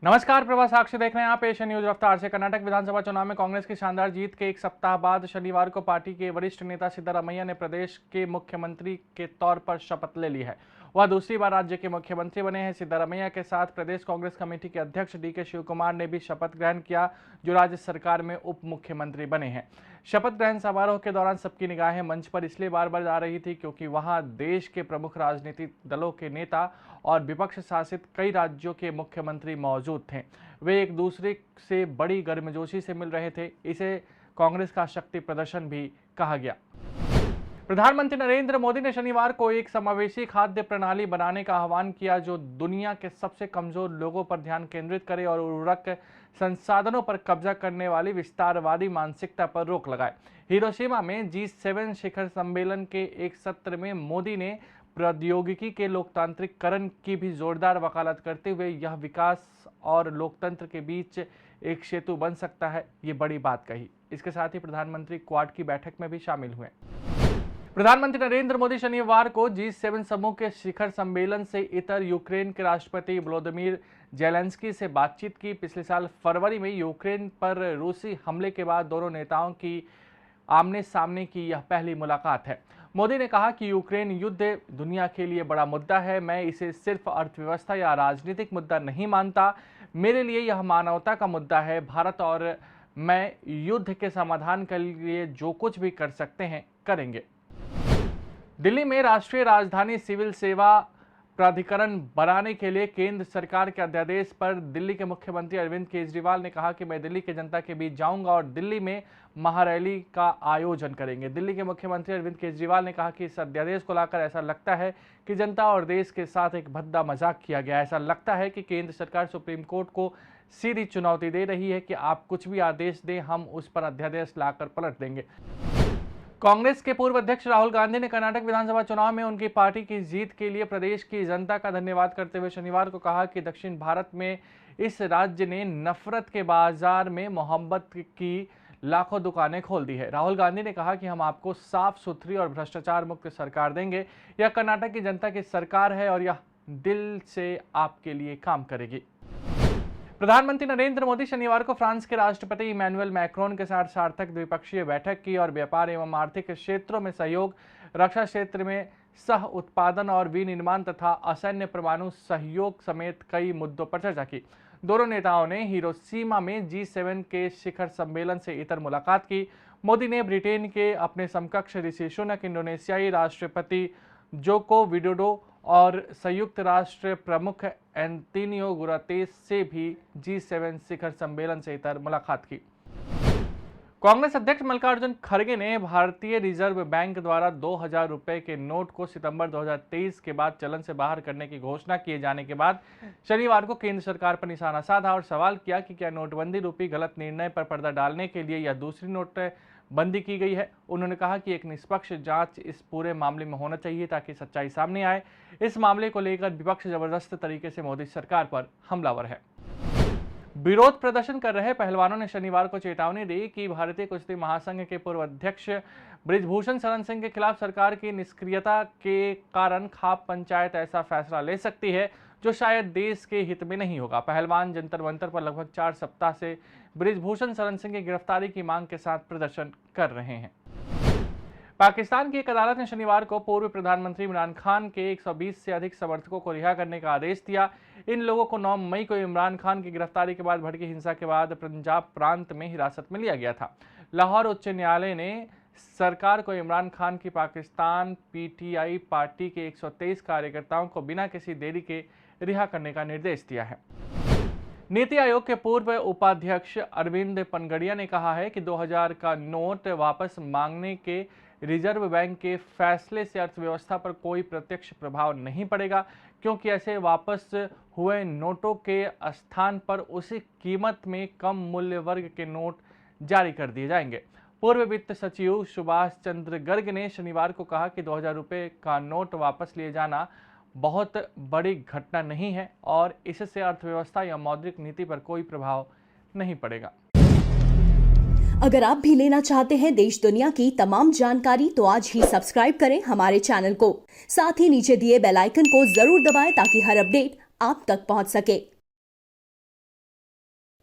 नमस्कार, प्रभात साक्षी देख रहे हैं आप। एशियन न्यूज रफ्तार से। कर्नाटक विधानसभा चुनाव में कांग्रेस की शानदार जीत के एक सप्ताह बाद शनिवार को पार्टी के वरिष्ठ नेता सिद्धरामैया ने प्रदेश के मुख्यमंत्री के तौर पर शपथ ले ली है। वह दूसरी बार राज्य के मुख्यमंत्री बने हैं। सिद्धरामैया के साथ प्रदेश कांग्रेस कमेटी के अध्यक्ष डीके शिवकुमार ने भी शपथ ग्रहण किया, जो राज्य सरकार में उप मुख्यमंत्री बने हैं। शपथ ग्रहण समारोह के दौरान सबकी निगाहें मंच पर इसलिए बार बार जा रही थी क्योंकि वहां देश के प्रमुख राजनीतिक दलों के नेता और विपक्ष शासित कई राज्यों के मुख्यमंत्री मौजूद थे। वे एक दूसरे से बड़ी गर्मजोशी से मिल रहे थे। इसे कांग्रेस का शक्ति प्रदर्शन भी कहा गया। प्रधानमंत्री नरेंद्र मोदी ने शनिवार को एक समावेशी खाद्य प्रणाली बनाने का आह्वान किया, जो दुनिया के सबसे कमजोर लोगों पर ध्यान केंद्रित करे और उर्वरक संसाधनों पर कब्जा करने वाली विस्तारवादी मानसिकता पर रोक लगाए। हिरोशिमा में G7 शिखर सम्मेलन के एक सत्र में मोदी ने प्रौद्योगिकी के लोकतांत्रिककरण की भी जोरदार वकालत करते हुए यह विकास और लोकतंत्र के बीच एक सेतु बन सकता है, ये बड़ी बात कही। इसके साथ ही प्रधानमंत्री क्वाड की बैठक में भी शामिल हुए। प्रधानमंत्री नरेंद्र मोदी शनिवार को G7 समूह के शिखर सम्मेलन से इतर यूक्रेन के राष्ट्रपति व्लादिमीर जेलेंस्की से बातचीत की। पिछले साल फरवरी में यूक्रेन पर रूसी हमले के बाद दोनों नेताओं की आमने सामने की यह पहली मुलाकात है। मोदी ने कहा कि यूक्रेन युद्ध दुनिया के लिए बड़ा मुद्दा है। मैं इसे सिर्फ अर्थव्यवस्था या राजनीतिक मुद्दा नहीं मानता, मेरे लिए यह मानवता का मुद्दा है। भारत और मैं युद्ध के समाधान के लिए जो कुछ भी कर सकते हैं करेंगे। दिल्ली में राष्ट्रीय राजधानी सिविल सेवा प्राधिकरण बनाने के लिए केंद्र सरकार के अध्यादेश पर दिल्ली के मुख्यमंत्री अरविंद केजरीवाल ने कहा कि मैं दिल्ली के जनता के बीच जाऊंगा और दिल्ली में महारैली का आयोजन करेंगे। दिल्ली के मुख्यमंत्री अरविंद केजरीवाल ने कहा कि इस अध्यादेश को लाकर ऐसा लगता है कि जनता और देश के साथ एक भद्दा मजाक किया गया। ऐसा लगता है कि केंद्र सरकार सुप्रीम कोर्ट को सीधी चुनौती दे रही है कि आप कुछ भी आदेश दें, हम उस पर अध्यादेश लाकर पलट देंगे। कांग्रेस के पूर्व अध्यक्ष राहुल गांधी ने कर्नाटक विधानसभा चुनाव में उनकी पार्टी की जीत के लिए प्रदेश की जनता का धन्यवाद करते हुए शनिवार को कहा कि दक्षिण भारत में इस राज्य ने नफरत के बाजार में मोहब्बत की लाखों दुकानें खोल दी है। राहुल गांधी ने कहा कि हम आपको साफ सुथरी और भ्रष्टाचार मुक्त सरकार देंगे। यह कर्नाटक की जनता की सरकार है और यह दिल से आपके लिए काम करेगी। प्रधानमंत्री नरेंद्र मोदी शनिवार को फ्रांस के राष्ट्रपति इमैनुअल मैक्रोन के साथ सार्थक द्विपक्षीय बैठक की और व्यापार एवं आर्थिक क्षेत्रों में सहयोग, रक्षा क्षेत्र में सह उत्पादन और विनिर्माण तथा असैन्य परमाणु सहयोग समेत कई मुद्दों पर चर्चा की। दोनों नेताओं ने हिरोशिमा में G7 के शिखर सम्मेलन से इतर मुलाकात की। मोदी ने ब्रिटेन के अपने समकक्ष ऋषि सुनक, इंडोनेशियाई राष्ट्रपति जोको विडोडो और संयुक्त राष्ट्र प्रमुख एंटोनियो गुतेरेस से भी G7 शिखर सम्मेलन से इतर मुलाकात की। कांग्रेस अध्यक्ष मल्लिकार्जुन खड़गे ने भारतीय रिजर्व बैंक द्वारा 2000 रुपए के नोट को सितंबर 2023 के बाद चलन से बाहर करने की घोषणा किए जाने के बाद शनिवार को केंद्र सरकार पर निशाना साधा और सवाल किया कि क्या नोटबंदी रूपी गलत निर्णय पर पर्दा डालने के लिए यह दूसरी नोटबंदी की गई है। उन्होंने कहा कि एक निष्पक्ष जांच इस पूरे मामले में होना चाहिए ताकि सच्चाई सामने आए। इस मामले को लेकर विपक्ष जबरदस्त तरीके से मोदी सरकार पर हमलावर है। विरोध प्रदर्शन कर रहे पहलवानों ने शनिवार को चेतावनी दी कि भारतीय कुश्ती महासंघ के पूर्व अध्यक्ष बृजभूषण शरण सिंह के खिलाफ सरकार की निष्क्रियता के कारण खाप पंचायत ऐसा फैसला ले सकती है जो शायद देश के हित में नहीं होगा। पहलवान जंतर मंतर पर लगभग 4 सप्ताह से बृजभूषण शरण सिंह की गिरफ्तारी की मांग के साथ प्रदर्शन कर रहे हैं। पाकिस्तान की एक अदालत ने शनिवार को पूर्व प्रधानमंत्री इमरान खान के 120 से अधिक समर्थकों को रिहा करने का आदेश दिया। इन लोगों को 9 मई को इमरान खान की गिरफ्तारी के बाद भड़की हिंसा के बाद पंजाब प्रांत में हिरासत में लिया गया था। लाहौर उच्च न्यायालय ने सरकार को इमरान खान की पाकिस्तान PTI पार्टी के 123 कार्यकर्ताओं को बिना किसी देरी के रिहा करने का निर्देश दिया है। नीति आयोग के पूर्व उपाध्यक्ष अरविंद पनगड़िया ने कहा है कि 2000 का नोट वापस मांगने के रिजर्व बैंक के फैसले से अर्थव्यवस्था पर कोई प्रत्यक्ष प्रभाव नहीं पड़ेगा, क्योंकि ऐसे वापस हुए नोटों के स्थान पर उसी कीमत में कम मूल्य वर्ग के नोट जारी कर दिए जाएंगे। पूर्व वित्त सचिव सुभाष चंद्र गर्ग ने शनिवार को कहा कि 2000 रुपये का नोट वापस लिए जाना बहुत बड़ी घटना नहीं है और इससे अर्थव्यवस्था या मौद्रिक नीति पर कोई प्रभाव नहीं पड़ेगा। अगर आप भी लेना चाहते हैं देश दुनिया की तमाम जानकारी तो आज ही सब्सक्राइब करें हमारे चैनल को। साथ ही नीचे दिए बेल आइकन को जरूर दबाएं ताकि हर अपडेट आप तक पहुंच सके।